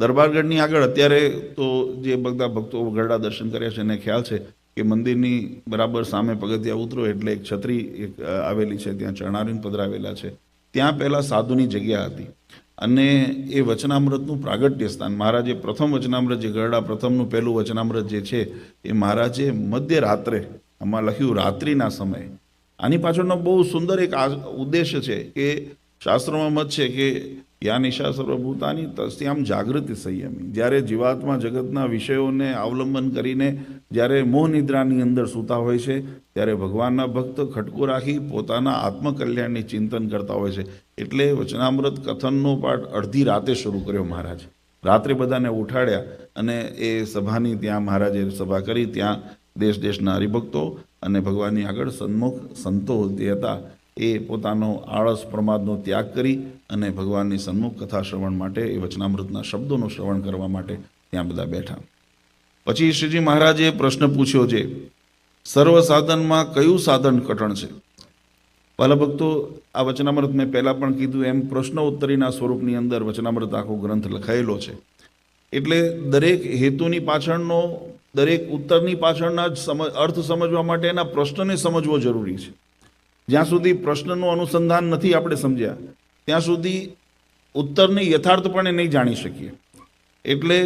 દરબારગઢની આગળ અત્યારે તો જે બધા ભક્તો ગરડા દર્શન કર્યા છે એને ખ્યાલ છે કે મંદિરની બરાબર સામે પગથિયા ઉતરો એટલે એક છત્રી આવેલી છે, ત્યાં ચરણારીન પધરાવેલા છે. ત્યાં પહેલાં સાધુની જગ્યા હતી અને એ વચનામૃતનું પ્રાગટ્ય સ્થાન, મહારાજે પ્રથમ વચનામૃત, જે ગરડા પ્રથમનું પહેલું વચનામૃત જે છે એ મહારાજે મધ્યરાત્રે, આમાં લખ્યું રાત્રિના સમયે. આની પાછળનો બહુ સુંદર એક ઉદ્દેશ્ય છે કે શાસ્ત્રોમાં મત છે કે યા નિશા સર્વભૂતાની તસ્યામ જાગૃતિ સંયમી. જ્યારે જીવાત્મા જગતના વિષયોને અવલંબન કરીને જ્યારે મોહ નિદ્રાની અંદર સૂતા હોય છે ત્યારે ભગવાનના ભક્ત ખટકો રાખી પોતાના આત્મકલ્યાણની ચિંતન કરતા હોય છે. એટલે વચનામૃત કથનનો પાઠ અડધી રાતે શરૂ કર્યો મહારાજ. રાત્રે બધાને ઉઠાડ્યા અને એ સભાની ત્યાં મહારાજે સભા કરી. ત્યાં દેશ દેશના હરિભક્તો અને ભગવાનની આગળ સન્મુખ સંતો જે હતા એ પોતાનો આળસ પ્રમાદનો ત્યાગ કરી અને ભગવાનની સન્મુખ કથા શ્રવણ માટે, એ વચનામૃતના શબ્દોનું શ્રવણ કરવા માટે ત્યાં બધા બેઠા. પછી શ્રીજી મહારાજે પ્રશ્ન પૂછ્યો છે, સર્વ સાધનમાં કયું સાધન કઠણ છે? વાલા ભક્તો, આ વચનામૃત મેં પહેલાં પણ કીધું એમ પ્રશ્ન ઉત્તરીના સ્વરૂપની અંદર વચનામૃત આખો ગ્રંથ લખાયેલો છે. એટલે દરેક હેતુની પાછળનો, દરેક ઉત્તરની પાછળના જ અર્થ સમજવા માટે એના પ્રશ્નને સમજવો જરૂરી છે. જ્યાં સુધી પ્રશ્નનું અનુસંધાન નથી આપણે સમજ્યા ત્યાં સુધી ઉત્તરને યથાર્થપણે નહીં જાણી શકીએ. એટલે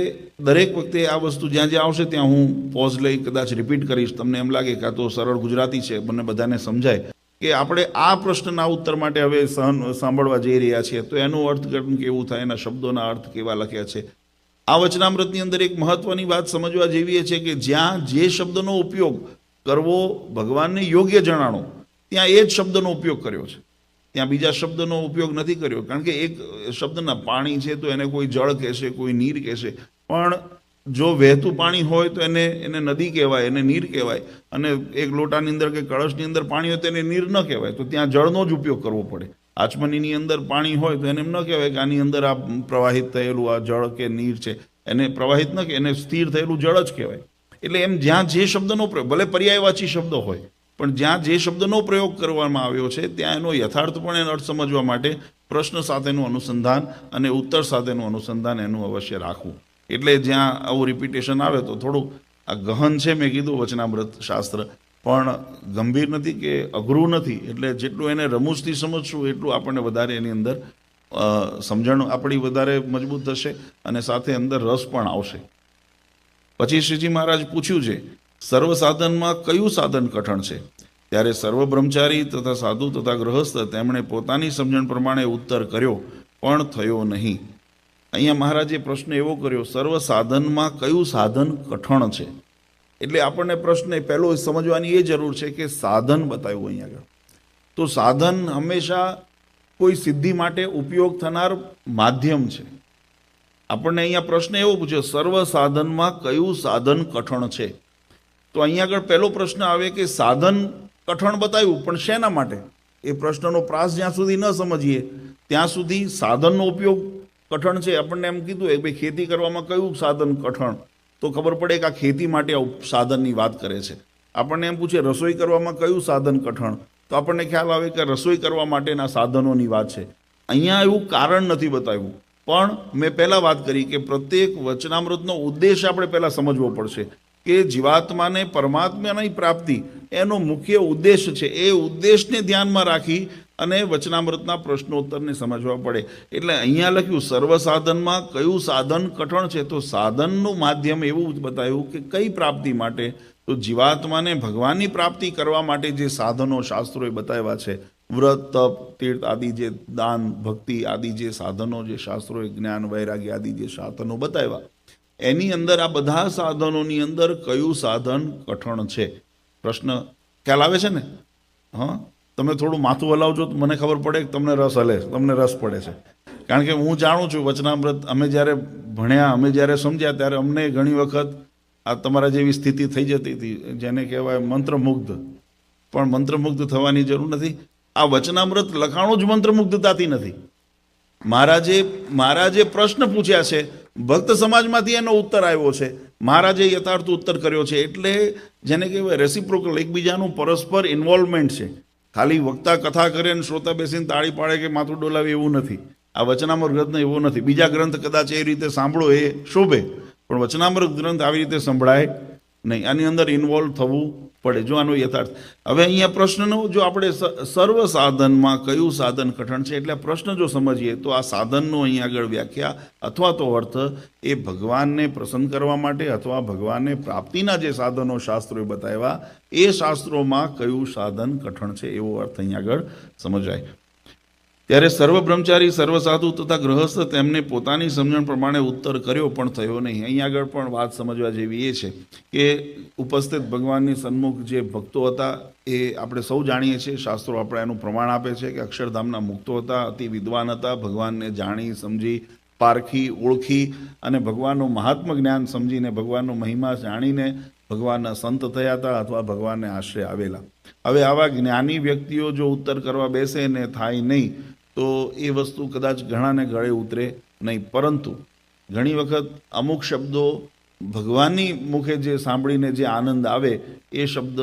દરેક વખતે આ વસ્તુ જ્યાં જ્યાં આવશે ત્યાં હું પોઝ લઈ કદાચ રિપીટ કરીશ. તમને એમ લાગે કે આ તો સરળ ગુજરાતી છે, મને બધાને સમજાય કે આપણે આ પ્રશ્નના ઉત્તર માટે હવે સાંભળવા જઈ રહ્યા છીએ તો એનું અર્થઘટન કેવું થાય, એના શબ્દોના અર્થ કેવા લખ્યા છે. આ વચનામૃતની અંદર એક મહત્વની વાત સમજવા જેવી છે કે જ્યાં જે શબ્દનો ઉપયોગ કરવો ભગવાનને યોગ્ય જણાણો ત્યાં એ જ શબ્દનો ઉપયોગ કર્યો છે, ત્યાં બીજા શબ્દનો ઉપયોગ નથી કર્યો. કારણ કે એક શબ્દના પાણી છે તો એને કોઈ જળ કહેશે, કોઈ નીર કહેશે, પણ જો વહેતું પાણી હોય તો એને નદી કહેવાય, એને નીર કહેવાય. અને એક લોટાની અંદર કે કળશની અંદર પાણી હોય તો એને નીર ન કહેવાય, તો ત્યાં જળનો જ ઉપયોગ કરવો પડે. આચમનીની અંદર પાણી હોય તો એને એમ ન કહેવાય કે આની અંદર આ પ્રવાહિત થયેલું આ જળ કે નીર છે, એને પ્રવાહિત ન કે એને સ્થિર થયેલું જળ જ કહેવાય. એટલે એમ જ્યાં જે શબ્દનો પ્રયોગ, ભલે પર્યાયવાચી શબ્દ હોય, પણ જ્યાં જે શબ્દનો પ્રયોગ કરવામાં આવ્યો છે ત્યાં એનો યથાર્થપણે અર્થ સમજવા માટે પ્રશ્ન સાથેનું અનુસંધાન અને ઉત્તર સાથેનું અનુસંધાન એનું અવશ્ય રાખવું. એટલે જ્યાં આવું રિપીટેશન આવે તો થોડું આ ગહન છે, મેં કીધું વચનામૃત શાસ્ત્ર, પણ ગંભીર નથી કે અઘરું નથી. એટલે જેટલું એને રમૂજથી સમજશું એટલું આપણને વધારે એની અંદર સમજણ આપણી વધારે મજબૂત થશે અને સાથે અંદર રસ પણ આવશે. પછી શ્રીજી મહારાજ પૂછ્યું છે, સર્વ સાધનમાં કયું સાધન કઠણ છે? ત્યારે સર્વ બ્રહ્મચારી તથા સાધુ તથા ગૃહસ્થ તેમણે પોતાની સમજણ પ્રમાણે ઉત્તર કર્યો પણ થયો નહીં. અહીંયા મહારાજે પ્રશ્ન એવો કર્યો, સર્વ સાધનમાં કયું સાધન કઠણ છે? એટલે આપણને પ્રશ્ન પહેલો સમજવાની એ જરૂર છે કે સાધન બતાવ્યું અહીંયા આગળ. તો સાધન હંમેશા કોઈ સિદ્ધિ માટે ઉપયોગ થનાર માધ્યમ છે. આપણને અહીંયા પ્રશ્ન એવો પૂછ્યો, સર્વ સાધનમાં કયું સાધન કઠણ છે? તો અહીંયા આગળ પહેલો પ્રશ્ન આવે કે સાધન કઠણ બતાવ્યું પણ શેના માટે? એ પ્રશ્નનો પ્રાસ જ્યાં સુધી ન સમજીએ ત્યાં સુધી સાધનનો ઉપયોગ કઠણ છે. આપણને એમ કીધું કે ભાઈ ખેતી કરવામાં કયું સાધન કઠણ, તો ખબર પડે કે આ ખેતી માટે સાધનની વાત કરે છે. આપણને એમ પૂછે રસોઈ કરવામાં કયું સાધન કઠણ, તો આપણને ખ્યાલ આવે કે રસોઈ કરવા માટેના સાધનોની વાત છે. અહીંયા એવું કારણ નથી બતાવ્યું. પણ મેં પહેલાં વાત કરી કે પ્રત્યેક વચનામૃતનો ઉદ્દેશ આપણે પહેલાં સમજવો પડશે કે જીવાત્માને પરમાત્માની પ્રાપ્તિ એનો મુખ્ય ઉદ્દેશ છે. એ ઉદ્દેશને ધ્યાનમાં રાખી અને વચનામૃતના પ્રશ્નોત્તરને સમજવા પડે. એટલે અહીંયા લખ્યું સર્વ સાધનમાં કયું સાધન કઠણ છે, તો સાધનનું માધ્યમ એવું બતાવ્યું કે કઈ પ્રાપ્તિ માટે? તો જીવાત્માને ભગવાનની પ્રાપ્તિ કરવા માટે જે સાધનો શાસ્ત્રોએ બતાવ્યા છે, વ્રત, તપ, તીર્થ આદિ, જે દાન, ભક્તિ આદિ જે સાધનો જે શાસ્ત્રોએ જ્ઞાન, વૈરાગ્ય આદિ જે સાધનો બતાવ્યા, એની અંદર આ બધા સાધનોની અંદર કયું સાધન કઠણ છે? પ્રશ્ન ખ્યાલ આવે છે ને? હા, તમે થોડું માથું હલાવજો તો મને ખબર પડે કે તમને રસ પડે છે. કારણ કે હું જાણું છું વચનામૃત અમે જ્યારે ભણ્યા, અમે જ્યારે સમજ્યા ત્યારે અમને ઘણી વખત આ તમારા જેવી સ્થિતિ થઈ જતી હતી જેને કહેવાય મંત્રમુગ્ધ. પણ મંત્રમુગ્ધ થવાની જરૂર નથી. આ વચનામૃત લખાણું જ મંત્રમુગ્ધતાથી નથી. મહારાજે પ્રશ્ન પૂછ્યા છે, ભક્ત સમાજમાંથી એનો ઉત્તર આવ્યો છે, મહારાજે યથાર્થ ઉત્તર કર્યો છે. એટલે જેને કહેવાય રેસિપ્રોકલ, એકબીજાનું પરસ્પર ઇન્વોલ્વમેન્ટ છે. ખાલી વક્તા કથા કરે ને શ્રોતા બેસીને તાળી પાડે કે માથું ડોલાવે એવું નથી. આ વચનામૃત ગ્રંથ એવો નથી. બીજા ગ્રંથ કદાચ એ રીતે સાંભળો એ શોભે, પણ વચનામૃત ગ્રંથ આવી રીતે સંભળાય નહીં. આની અંદર ઇન્વોલ્વ થવું પડે જો આનો યથાર્થ. હવે અહીંયા પ્રશ્નનો જો આપણે સર્વ સાધનમાં કયું સાધન કઠણ છે એટલે પ્રશ્ન જો સમજીએ તો આ સાધનનો અહીં આગળ વ્યાખ્યા અથવા તો અર્થ એ ભગવાનને પ્રસન્ન કરવા માટે અથવા ભગવાનને પ્રાપ્તિના જે સાધનો શાસ્ત્રોએ બતાવ્યા એ શાસ્ત્રોમાં કયું સાધન કઠણ છે એવો અર્થ અહીં આગળ સમજાય. ત્યારે સર્વ બ્રહ્મચારી સર્વ સાધુ તથા ગ્રહસ્થ તેમને પોતાની સમજણ પ્રમાણે ઉત્તર કર્યો પણ થયો નહીં. અહીં આગળ પણ વાત સમજવા જેવી એ છે કે ઉપસ્થિત ભગવાનની સન્મુખ જે ભક્તો હતા એ આપણે સૌ જાણીએ છીએ, શાસ્ત્રો આપણે એનું પ્રમાણ આપે છે કે અક્ષરધામના મુક્તો હતા, અતિ વિદ્વાન હતા, ભગવાનને જાણી સમજી પારખી ઓળખી અને ભગવાનનું મહાત્મ જ્ઞાન સમજીને ભગવાનનો મહિમા જાણીને ભગવાનના સંત થયા હતા અથવા ભગવાનને આશ્રય આવેલા. હવે આવા જ્ઞાની વ્યક્તિઓ જો ઉત્તર કરવા બેસે ને થાય નહીં તો એ વસ્તુ કદાચ ઘણાને ગળે ઉતરે નહીં. પરંતુ ઘણી વખત અમુક શબ્દો ભગવાનની મુખે જે સાંભળીને જે આનંદ આવે એ શબ્દ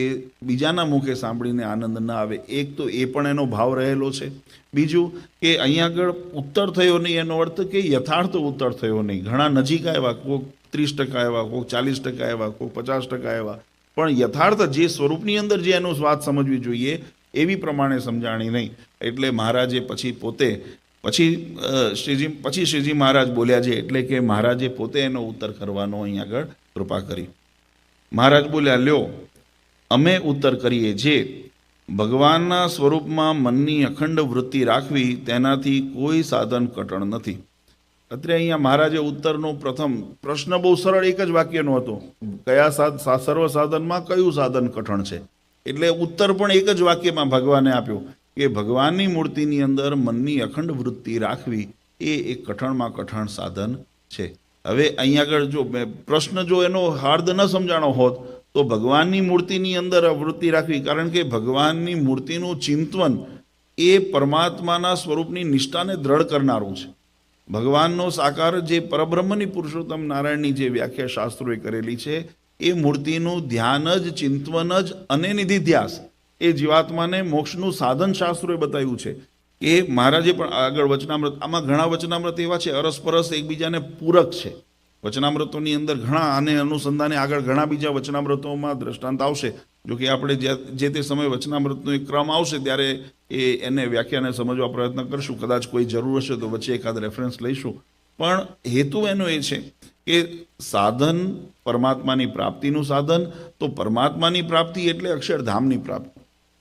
એ બીજાના મુખે સાંભળીને આનંદ ન આવે. એક તો એ પણ એનો ભાવ રહેલો છે. બીજું કે અહીંયા આગળ ઉત્તર થયો નહીં એનો અર્થ કે યથાર્થ ઉત્તર થયો નહીં. ઘણા નજીક આવ્યા, કોઈક 30% આવ્યા, કોઈક 40% આવ્યા, કોઈક 50% આવ્યા, પણ યથાર્થ જે સ્વરૂપની અંદર જે એનું વાત સમજવી જોઈએ એવી પ્રમાણે સમજાણી નહીં. એટલે મહારાજે પછી શ્રીજી મહારાજ બોલ્યા છે એટલે કે મહારાજે પોતે એનો ઉત્તર કરવાનો અહીં આગળ કૃપા કરી. મહારાજ બોલ્યા, લ્યો અમે ઉત્તર કરીએ. જે ભગવાનના સ્વરૂપમાં મનની અખંડ વૃત્તિ રાખવી તેનાથી કોઈ સાધન કઠણ નથી. અત્યારે અહીંયા મહારાજે ઉત્તરનો પ્રથમ પ્રશ્ન બહુ સરળ એક જ વાક્યનો હતો, કયા સર્વ સાધનમાં કયું સાધન કઠણ છે. એટલે ઉત્તર પણ એક જ વાક્યમાં ભગવાને આપ્યો કે ભગવાનની મૂર્તિની અંદર મનની અખંડ વૃત્તિ રાખવી એ એક કઠણમાં કઠણ સાધન છે. હવે અહીં આગળ જો પ્રશ્ન જો એનો હાર્દ ન સમજાણો હોત તો ભગવાનની મૂર્તિની અંદર વૃત્તિ રાખવી, કારણ કે ભગવાનની મૂર્તિનું ચિંતન એ પરમાત્માના સ્વરૂપની નિષ્ઠાને દ્રઢ કરનારું છે. ભગવાનનો સાકાર જે પરબ્રહ્મની પુરુષોત્તમ નારાયણની જે વ્યાખ્યા શાસ્ત્રોએ કરેલી છે એ મૂર્તિનું ધ્યાન જ ચિંતન જ અને નિધિધ્યાસ એ જીવાત્માને મોક્ષનું સાધન શાસ્ત્રોએ બતાવ્યું છે. એ મહારાજે પણ આગળ વચનામૃત, આમાં ઘણા વચનામૃત એવા છે અરસપરસ એકબીજાને પૂરક છે. વચનામૃતોની અંદર ઘણા આને અનુસંધાને આગળ ઘણા બીજા વચનામૃતોમાં દ્રષ્ટાંત આવશે. જો કે આપણે જે તે સમયે વચનામૃતનો એક ક્રમ આવશે ત્યારે એને વ્યાખ્યાને સમજવા પ્રયત્ન કરશું. કદાચ કોઈ જરૂર હશે તો વચ્ચે એકાદ રેફરન્સ લઈશું. પણ હેતુ એનો એ છે કે સાધન પરમાત્માની પ્રાપ્તિનું સાધન, તો પરમાત્માની પ્રાપ્તિ એટલે અક્ષરધામની પ્રાપ્તિ,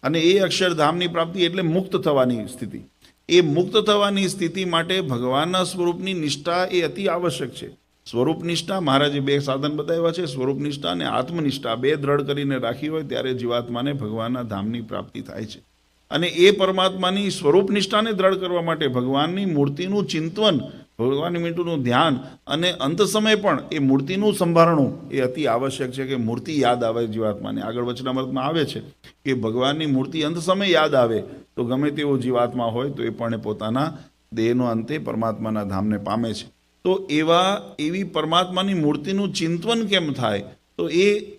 અને એ અક્ષરધામની પ્રાપ્તિ એટલે મુક્ત થવાની સ્થિતિ. એ મુક્ત થવાની સ્થિતિ માટે ભગવાનના સ્વરૂપની નિષ્ઠા એ અતિ આવશ્યક છે. સ્વરૂપ નિષ્ઠા મહારાજે બે સાધન બતાવ્યા છે, સ્વરૂપ નિષ્ઠા અને આત્મનિષ્ઠા બે દ્રઢ કરીને રાખી હોય ત્યારે જીવાત્માને ભગવાનના ધામની પ્રાપ્તિ થાય છે. અને એ પરમાત્માની સ્વરૂપ નિષ્ઠાને દ્રઢ કરવા માટે ભગવાનની મૂર્તિનું ચિંતન, ભગવાનની મૂર્તિનું ધ્યાન અને અંત સમય પણ એ મૂર્તિનું સંભાળણું એ અતિ આવશ્યક છે કે મૂર્તિ યાદ આવે જીવાત્માને. આગળ વચનામૃતમાં આવે છે કે ભગવાનની મૂર્તિ અંત સમય યાદ આવે તો ગમે તેવો જીવાત્મા હોય તો એ પણ પોતાના દેહનો અંતે પરમાત્માના ધામને પામે છે. તો એવી પરમાત્માની મૂર્તિનું ચિંતન કેમ થાય, તો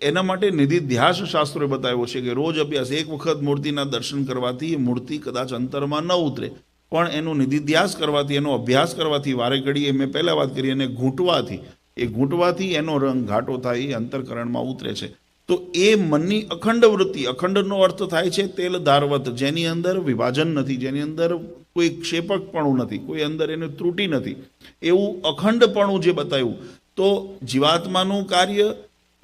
એના માટે નિધિધ્યાસ શાસ્ત્રોએ બતાવ્યો છે કે રોજ અભ્યાસ, એક વખત મૂર્તિના દર્શન કરવાથી એ મૂર્તિ કદાચ અંતરમાં ન ઉતરે, પણ એનો નિધિધ્યાસ કરવાથી, એનો અભ્યાસ કરવાથી, વારે ઘડીએ મેં પહેલાં વાત કરી એને ઘૂંટવાથી એનો રંગ ઘાટો થાય, એ અંતરકરણમાં ઉતરે છે. તો એ મનની અખંડ વૃત્તિ, અખંડનો અર્થ થાય છે તેલ ધારવત, જેની અંદર વિભાજન નથી, જેની અંદર કોઈ ક્ષેપકપણું નથી, કોઈ અંદર એની ત્રુટિ નથી, એવું અખંડપણું જે બતાવ્યું. તો જીવાત્માનું કાર્ય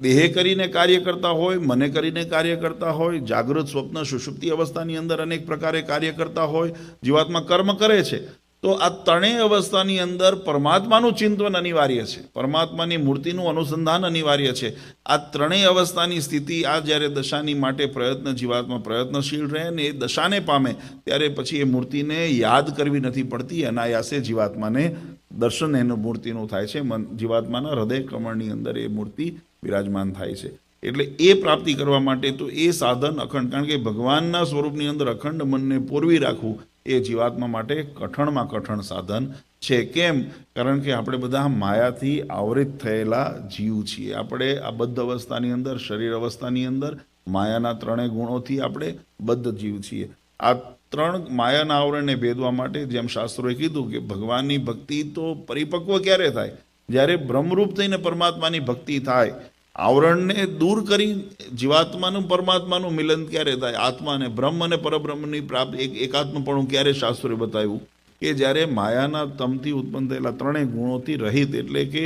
દેહે કરીને કાર્ય કરતા હોય, મને કરીને કાર્ય કરતા હોય, જાગૃત સ્વપ્ન સુષુપ્તિ અવસ્થાની અંદર અનેક પ્રકારે કાર્ય કરતા હોય, જીવાત્મા કર્મ કરે છે. તો આ ત્રણેય અવસ્થાની અંદર પરમાત્માનું ચિંતન અનિવાર્ય છે, પરમાત્માની મૂર્તિનું અનુસંધાન અનિવાર્ય છે. આ ત્રણેય અવસ્થાની સ્થિતિ આ જ્યારે દશાની માટે જીવાત્મા પ્રયત્નશીલ રહે ને એ દશાને પામે ત્યારે પછી એ મૂર્તિને યાદ કરવી નથી પડતી, અનાયાસે જીવાત્માને દર્શન એનું મૂર્તિનું થાય છે. જીવાત્માના હૃદય કમળની અંદર એ મૂર્તિ વિરાજમાન થાય છે. એટલે એ પ્રાપ્તિ કરવા માટે તો એ સાધન અખંડ, કારણ કે ભગવાનના સ્વરૂપની અંદર અખંડ મનને પોરવી રાખવું એ જીવાત્મા માટે કઠણમાં કઠણ સાધન છે. કેમ? કારણ કે આપણે બધા માયાથી આવરિત થયેલા જીવ છીએ. આપણે આ બદ્ધ અવસ્થાની અંદર, શરીર અવસ્થાની અંદર માયાના ત્રણેય ગુણોથી આપણે બદ્ધ જીવ છીએ. આ ત્રણ માયાના આવરણને ભેદવા માટે જેમ શાસ્ત્રોએ કીધું કે ભગવાનની ભક્તિ તો પરિપક્વ ક્યારે થાય, જ્યારે બ્રહ્મરૂપ થઈને પરમાત્માની ભક્તિ થાય. આવરણને દૂર કરી જીવાત્માનું પરમાત્માનું મિલન ક્યારે થાય, આત્મા અને બ્રહ્મ અને પરબ્રહ્મની પ્રાપ્તિ એકાત્મપણું ક્યારે શાસ્ત્રોએ બતાવ્યું કે જ્યારે માયાના તમથી ઉત્પન્ન થયેલા ત્રણેય ગુણોથી રહિત, એટલે કે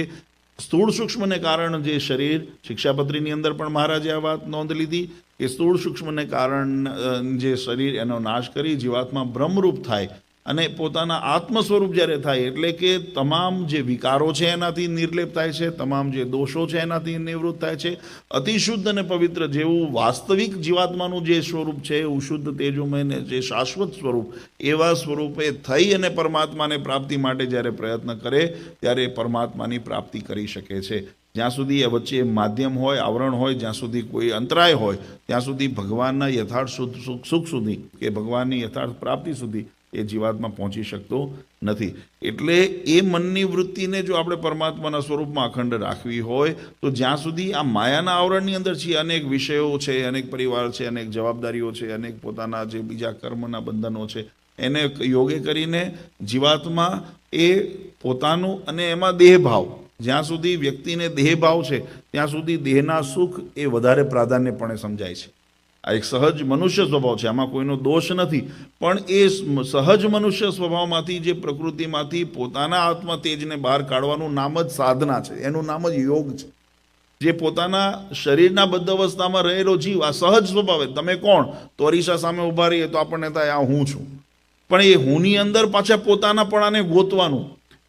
સ્થૂળ સૂક્ષ્મને કારણ જે શરીર, શિક્ષાપત્રીની અંદર પણ મહારાજે આ વાત નોંધ લીધી કે સ્થૂળ સૂક્ષ્મને કારણ જે શરીર એનો નાશ કરી જીવાત્મા બ્રહ્મરૂપ થાય અને પોતાના આત્મ સ્વરૂપ જ્યારે થાય, એટલે કે તમામ જે વિકારો છે એનાથી નિર્લેપ થાય છે, તમામ જે દોષો છે એનાથી નિવૃત્ત થાય છે. અતિશુદ્ધ અને પવિત્ર જેવું વાસ્તવિક જીવાત્માનું જે સ્વરૂપ છે, એવું શુદ્ધ તેજોમય ને જે શાશ્વત સ્વરૂપ, એવા સ્વરૂપે થઈ અને પરમાત્માને પ્રાપ્તિ માટે જ્યારે પ્રયત્ન કરે ત્યારે પરમાત્માની પ્રાપ્તિ કરી શકે છે. જ્યાં સુધી એ વચ્ચે માધ્યમ હોય, આવરણ હોય, જ્યાં સુધી કોઈ અંતરાય હોય, ત્યાં સુધી ભગવાનના યથાર્થ સુખ સુધી કે ભગવાનની યથાર્થ પ્રાપ્તિ સુધી એ જીવાત્મા પહોંચી શકતો નથી. એટલે એ મનની વૃત્તિને જો આપણે પરમાત્માના સ્વરૂપમાં અખંડ રાખવી હોય તો જ્યાં સુધી આ માયાના આવરણની અંદર છીએ, અનેક વિષયો છે, અનેક પરિવાર છે, અનેક જવાબદારીઓ છે, અનેક પોતાના જે બીજા કર્મના બંધનો છે, એને યોગે કરીને જીવાત્મા એ પોતાનું અને એમાં દેહભાવ, જ્યાં સુધી વ્યક્તિને દેહભાવ છે ત્યાં સુધી દેહના સુખ એ વધારે પ્રાધાન્યપણે સમજાય છે. આ એક સહજ મનુષ્ય સ્વભાવ છે, આમાં કોઈનો દોષ નથી, પણ એ સહજ મનુષ્ય સ્વભાવમાંથી જે પ્રકૃતિમાંથી પોતાના આત્મા તેજને બહાર કાઢવાનું નામ જ સાધના છે, એનું નામ જ યોગ છે. જે પોતાના શરીરના બદ્ધ અવસ્થામાં રહેલો જીવ આ સહજ સ્વભાવ, તમે કોણ, તો અરીસા સામે ઊભા રહીએ તો આપણને થાય આ હું છું, પણ એ હુંની અંદર પાછા પોતાનાપણાને ગોતવાનું,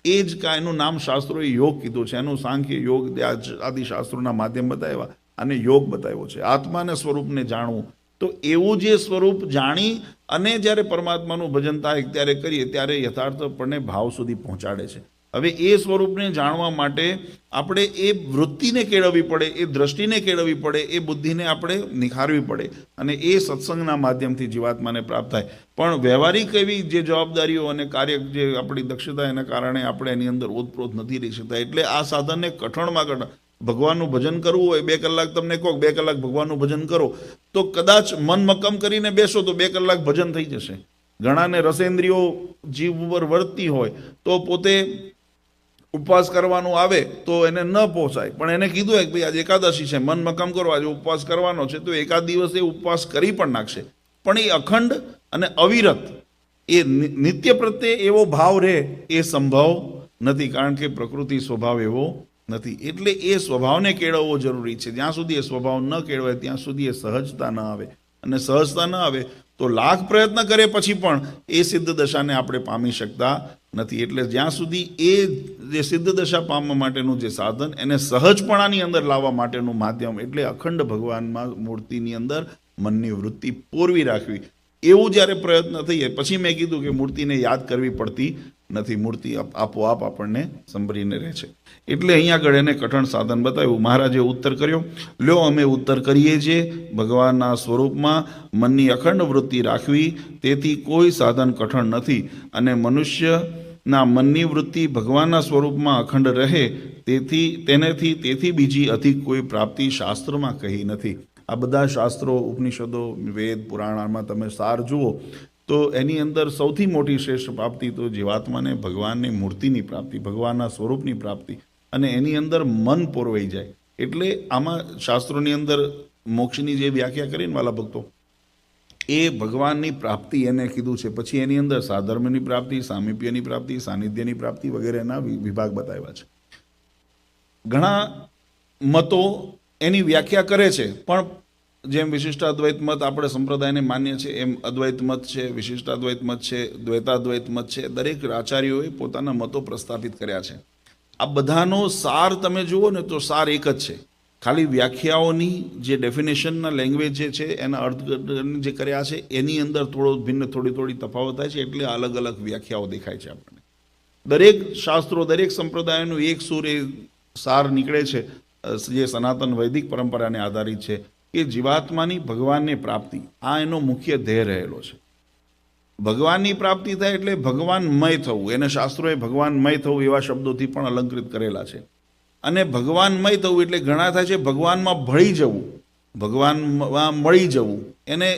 એ જ એનું નામ શાસ્ત્રોએ યોગ કીધું છે. એનું સાંખ્ય યોગ આદિ શાસ્ત્રોના માધ્યમ બતાવ્યા અને યોગ બતાવ્યો છે. આત્માના સ્વરૂપને જાણવું, તો એવું જે સ્વરૂપ જાણી અને જ્યારે પરમાત્માનું ભજન થાય ત્યારે કરીએ ત્યારે યથાર્થપણે ભાવ સુધી પહોંચાડે છે. હવે એ સ્વરૂપને જાણવા માટે આપણે એ વૃત્તિને કેળવવી પડે, એ દ્રષ્ટિને કેળવવી પડે, એ બુદ્ધિને આપણે નિખારવી પડે અને એ સત્સંગના માધ્યમથી જીવાત્માને પ્રાપ્ત થાય. પણ વ્યવહારિક એવી જે જવાબદારીઓ અને કાર્ય જે આપણી દક્ષતા એના કારણે આપણે એની અંદર ઓતપ્રોત નથી રહી શકતા. એટલે આ સાધનને કઠણમાં કઠણ ભગવાનનું ભજન કરવું હોય, 2 કલાક તમને કહો 2 કલાક ભગવાનનું ભજન કરો, તો કદાચ મન મક્કમ કરીને બેસો તો 2 કલાક ભજન થઈ જશે. ઘણાને રસેન્દ્રિયો જીવ ઉપર વર્તતી હોય તો પોતે ઉપવાસ કરવાનું આવે તો એને ન પહોંચાય, પણ એને કીધું હોય કે ભાઈ આજે એકાદશી છે, મન મક્કમ કરો, આજે ઉપવાસ કરવાનો છે, તો એકાદ દિવસે ઉપવાસ કરી પણ નાખશે. પણ એ અખંડ અને અવિરત એ નિત્ય પ્રત્યે એવો ભાવ રહે એ સંભવ નથી, કારણ કે પ્રકૃતિ સ્વભાવ એવો નથી. એટલે એ સ્વભાવને કેળવવો જરૂરી છે. જ્યાં સુધી એ સ્વભાવ ન કેળવાય ત્યાં સુધી એ સહજતા ન આવે, અને સહજતા ન આવે તો લાખ પ્રયત્ન કરે પછી પણ એ સિદ્ધ દશાને આપણે પામી શકતા નથી. એટલે જ્યાં સુધી એ જે સિદ્ધ દશા પામવા માટેનું જે સાધન, એને સહજપણાની અંદર લાવવા માટેનું માધ્યમ, એટલે અખંડ ભગવાનમાં મૂર્તિની અંદર મનની વૃત્તિ પોરવી રાખવી, એવું જ્યારે પ્રયત્ન થઈએ પછી મેં કીધું કે મૂર્તિને યાદ કરવી પડતી નથી, મૂર્તિ આપોઆપ આપણને સંભળીને રહે છે. એટલે અહીં આગળ એને કઠણ સાધન બતાવ્યું. મહારાજે ઉત્તર કર્યો, લ્યો અમે ઉત્તર કરીએ છીએ, ભગવાનના સ્વરૂપમાં મનની અખંડ વૃત્તિ રાખવી તેથી કોઈ સાધન કઠણ નથી, અને મનુષ્યના મનની વૃત્તિ ભગવાનના સ્વરૂપમાં અખંડ રહે તેથી બીજી અધિક કોઈ પ્રાપ્તિ શાસ્ત્રમાં કહી નથી. આ બધા શાસ્ત્રો, ઉપનિષદો, વેદ, પુરાણમાં તમે સાર જુઓ તો એની અંદર સૌથી મોટી શ્રેષ્ઠ પ્રાપ્તિ તો જીવાત્માને ભગવાનની મૂર્તિની પ્રાપ્તિ, ભગવાનના સ્વરૂપની પ્રાપ્તિ, અને એની અંદર મન પોરવાઈ જાય. એટલે આમાં શાસ્ત્રોની અંદર મોક્ષની જે વ્યાખ્યા કરીને વાલા ભક્તો, એ ભગવાનની પ્રાપ્તિ એને કીધું છે. પછી એની અંદર સાધર્મની પ્રાપ્તિ, સામીપ્યની પ્રાપ્તિ, સાનિધ્યની પ્રાપ્તિ વગેરેના વિભાગ બતાવ્યા છે. ઘણા મતો એની વ્યાખ્યા કરે છે, પણ જેમ વિશિષ્ટાદ્વૈત મત આપણે સંપ્રદાયને માન્ય છે, એમ અદ્વૈત મત છે, વિશિષ્ટાદ્વૈત મત છે, દ્વૈતાદ્વૈત મત છે, દરેક આચાર્યોએ પોતાના મતો પ્રસ્થાપિત કર્યા છે. આ બધાનો સાર તમે જુઓ ને તો સાર એક જ છે. ખાલી વ્યાખ્યાઓની જે ડેફિનેશનના લેંગ્વેજ જે છે એના અર્થઘટન જે કર્યા છે એની અંદર થોડી તફાવત થાય છે, એટલે અલગ અલગ વ્યાખ્યાઓ દેખાય છે આપણને. દરેક શાસ્ત્રો, દરેક સંપ્રદાયનું એક સૂર એ સાર નીકળે છે, જે સનાતન વૈદિક પરંપરાને આધારિત છે કે જીવાત્માની ભગવાનની પ્રાપ્તિ, આ એનો મુખ્ય ધ્યેય રહેલો છે. ભગવાનની પ્રાપ્તિ થાય એટલે ભગવાનમય થવું, એને શાસ્ત્રોએ ભગવાનમય થવું એવા શબ્દોથી પણ અલંકૃત કરેલા છે. અને ભગવાનમય થવું એટલે ઘણા થાય છે ભગવાનમાં ભળી જવું, ભગવાનમાં મળી જવું, એને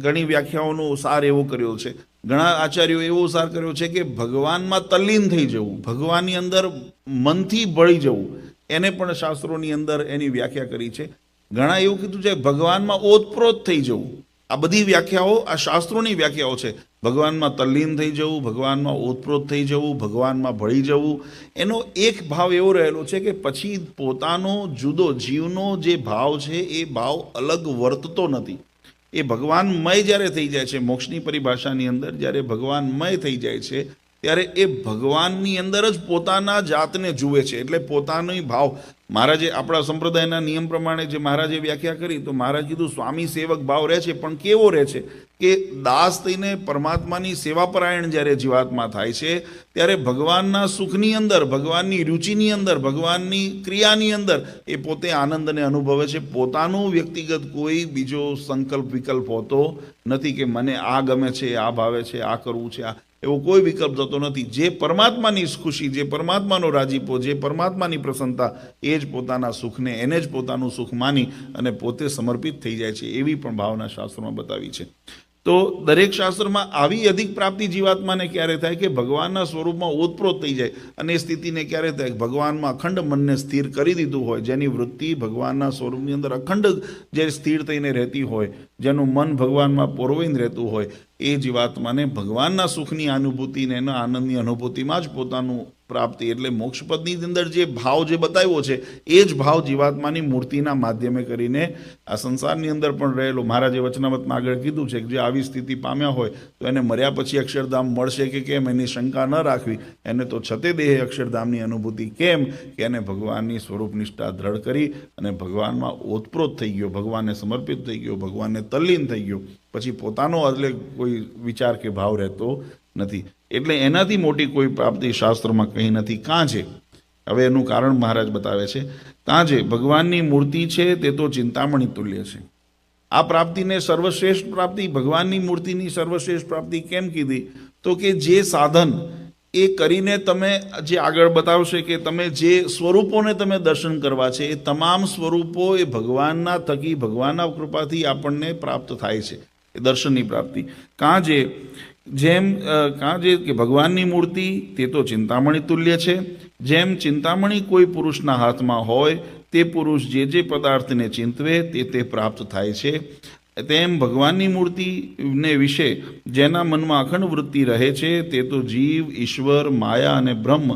ઘણી વ્યાખ્યાઓનો સાર એવો કર્યો છે, ઘણા આચાર્યો એવો સાર કર્યો છે કે ભગવાનમાં તલ્લીન થઈ જવું, ભગવાનની અંદર મનથી ભળી જવું, એને પણ શાસ્ત્રોની અંદર એની વ્યાખ્યા કરી છે. ઘણા એવું કીધું છે ભગવાનમાં ઓતપ્રોત થઈ જવું. આ બધી વ્યાખ્યાઓ આ શાસ્ત્રોની વ્યાખ્યાઓ છે. ભગવાનમાં તલ્લીન થઈ જવું, ભગવાનમાં ઓતપ્રોત થઈ જવું, ભગવાનમાં ભળી જવું. એનો એક ભાવ એવો રહેલો છે કે પછી પોતાનો જુદો જીવનો જે ભાવ છે એ ભાવ અલગ વર્તતો નથી. એ ભગવાનમય જ્યારે થઈ જાય છે, મોક્ષની પરિભાષાની અંદર જ્યારે ભગવાનમય થઈ જાય છે ત્યારે એ ભગવાનની અંદર જ પોતાના જાતને જુએ છે. એટલે પોતાનો ભાવ મહારાજે આપણા સંપ્રદાયના નિયમ પ્રમાણે જે મહારાજે વ્યાખ્યા કરી, તો મહારાજ કીધું સ્વામી સેવક ભાવ રહે છે, પણ કેવો રહે છે કે દાસ થઈને પરમાત્માની સેવાપરાયણ જ્યારે જીવાત્મા થાય છે ત્યારે ભગવાનના સુખની અંદર, ભગવાનની રુચિની અંદર, ભગવાનની ક્રિયાની અંદર એ પોતે આનંદને અનુભવે છે. પોતાનું વ્યક્તિગત કોઈ બીજો સંકલ્પ વિકલ્પ હોતો નથી કે મને આ ગમે છે, આ ભાવે છે, આ કરવું છે, આ એવો કોઈ વિકલ્પ થતો નથી. જે પરમાત્માની ખુશી, જે પરમાત્માનો રાજીપો, જે પરમાત્માની પ્રસન્નતા, એ જ પોતાના સુખને, એને જ પોતાનું સુખ માની અને પોતે સમર્પિત થઈ જાય છે. એવી પણ ભાવના શાસ્ત્રોમાં બતાવી છે. તો દરેક શાસ્ત્રમાં આવી અધિક પ્રાપ્તિ જીવાત્માને ક્યારે થાય કે ભગવાનના સ્વરૂપમાં ઓતપ્રોત થઈ જાય. અને એ સ્થિતિને ક્યારે થાય? ભગવાનમાં અખંડ મનને સ્થિર કરી દીધું હોય, જેની વૃત્તિ ભગવાનના સ્વરૂપની અંદર અખંડ જે સ્થિર થઈને રહેતી હોય, જેનું મન ભગવાનમાં પોરવાઈને રહેતું હોય, એ જીવાત્માને ભગવાનના સુખની અનુભૂતિ ને એના આનંદની અનુભૂતિમાં જ પોતાનું પ્રાપ્તિ એટલે મોક્ષપદની અંદર જે ભાવ જે બતાવ્યો છે એ જ ભાવ જીવાત્માની મૂર્તિના માધ્યમે કરીને આ સંસારની અંદર પણ રહેલો. મહારાજે વચનામતમાં આગળ કીધું છે કે જે આવી સ્થિતિ પામ્યા હોય તો એને મર્યા પછી અક્ષરધામ મળશે કે કેમ એની શંકા ન રાખવી. એને તો છતે દેહે અક્ષરધામની અનુભૂતિ કેમ કે એને ભગવાનની સ્વરૂપ નિષ્ઠા દ્રઢ કરી અને ભગવાનમાં ઓતપ્રોત થઈ ગયો, ભગવાનને સમર્પિત થઈ ગયો, ભગવાનને તલ્લીન થઈ ગયો, પછી પોતાનો એટલે કોઈ વિચાર કે ભાવ રહેતો નથી. એટલે એનાથી મોટી કોઈ પ્રાપ્તિ શાસ્ત્રમાં કંઈ નથી. કાં છે? હવે એનું કારણ મહારાજ બતાવે છે. કાં છે? ભગવાનની મૂર્તિ છે તે તો ચિંતામણી તુલ્ય છે. આ પ્રાપ્તિને સર્વશ્રેષ્ઠ પ્રાપ્તિ, ભગવાનની મૂર્તિની સર્વશ્રેષ્ઠ પ્રાપ્તિ કેમ કીધી? તો કે જે સાધન એ કરીને તમે જે આગળ બતાવશે કે તમે જે સ્વરૂપોને તમે દર્શન કરવા છે એ તમામ સ્વરૂપો એ ભગવાનના થકી, ભગવાનના કૃપાથી આપણને પ્રાપ્ત થાય છે, એ દર્શનની પ્રાપ્તિ. કાં જે કે ભગવાનની મૂર્તિ તે તો ચિંતામણી તુલ્ય છે. જેમ ચિંતામણી કોઈ પુરુષના હાથમાં હોય તે પુરુષ જે જે પદાર્થને ચિંતવે તે પ્રાપ્ત થાય છે, તેમ ભગવાનની મૂર્તિને વિશે જેના મનમાં અખંડ વૃત્તિ રહે છે તે તો જીવ, ઈશ્વર, માયા અને બ્રહ્મ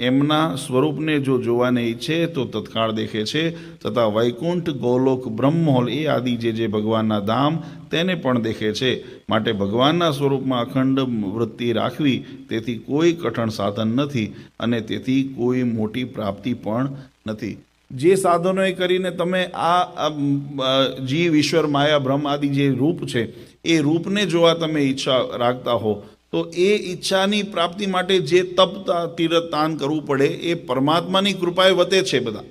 એમના સ્વરૂપને જો જોવાને ઈચ્છે તો તત્કાળ દેખે છે. તથા વૈકુંઠ, ગોલોક, બ્રહ્મહોલ એ આદિ જે ભગવાનના ધામ તેને પણ દેખે છે. માટે ભગવાનના સ્વરૂપમાં અખંડ વૃત્તિ રાખવી તેથી કોઈ કઠણ સાધન નથી અને તેથી કોઈ મોટી પ્રાપ્તિ પણ નથી. જે સાધનોએ કરીને તમે આ જીવ, ઈશ્વર, માયા, બ્રહ્મ આદિ જે રૂપ છે એ રૂપને જોવા તમે ઈચ્છા રાખતા હો તો એ ઈચ્છાની પ્રાપ્તિ માટે જે તપ, તીરથ, તાન કરવું પડે એ પરમાત્માની કૃપાએ વતે છે બધા.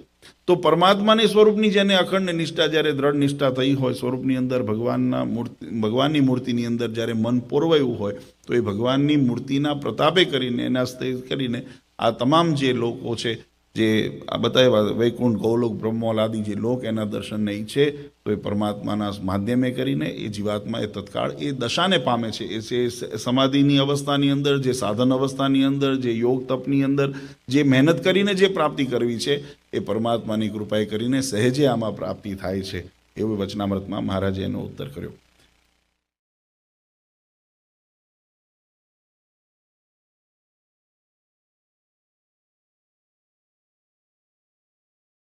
તો પરમાત્માની સ્વરૂપની જેને અખંડ નિષ્ઠા, જ્યારે દ્રઢ નિષ્ઠા થઈ હોય સ્વરૂપની અંદર, ભગવાનની મૂર્તિની અંદર જ્યારે મન પોરવાયું હોય તો એ ભગવાનની મૂર્તિના પ્રતાપે કરીને, એના કરીને આ તમામ જે લોકો છે જે આ બતાવ્યા વૈકુંઠ, ગૌલોક, બ્રહ્મોલ આદિ જે લોક એના દર્શનને ઈચ્છે તો એ પરમાત્માના માધ્યમે કરીને એ જીવાત્મા એ તત્કાળ એ દશાને પામે છે. એ જે સમાધિની અવસ્થાની અંદર, જે સાધન અવસ્થાની અંદર, જે યોગ તપની અંદર જે મહેનત કરીને જે પ્રાપ્તિ કરવી છે એ પરમાત્માની કૃપાએ કરીને સહેજે આમાં પ્રાપ્તિ થાય છે. એવું વચનામૃતમાં મહારાજે એનો ઉત્તર કર્યો.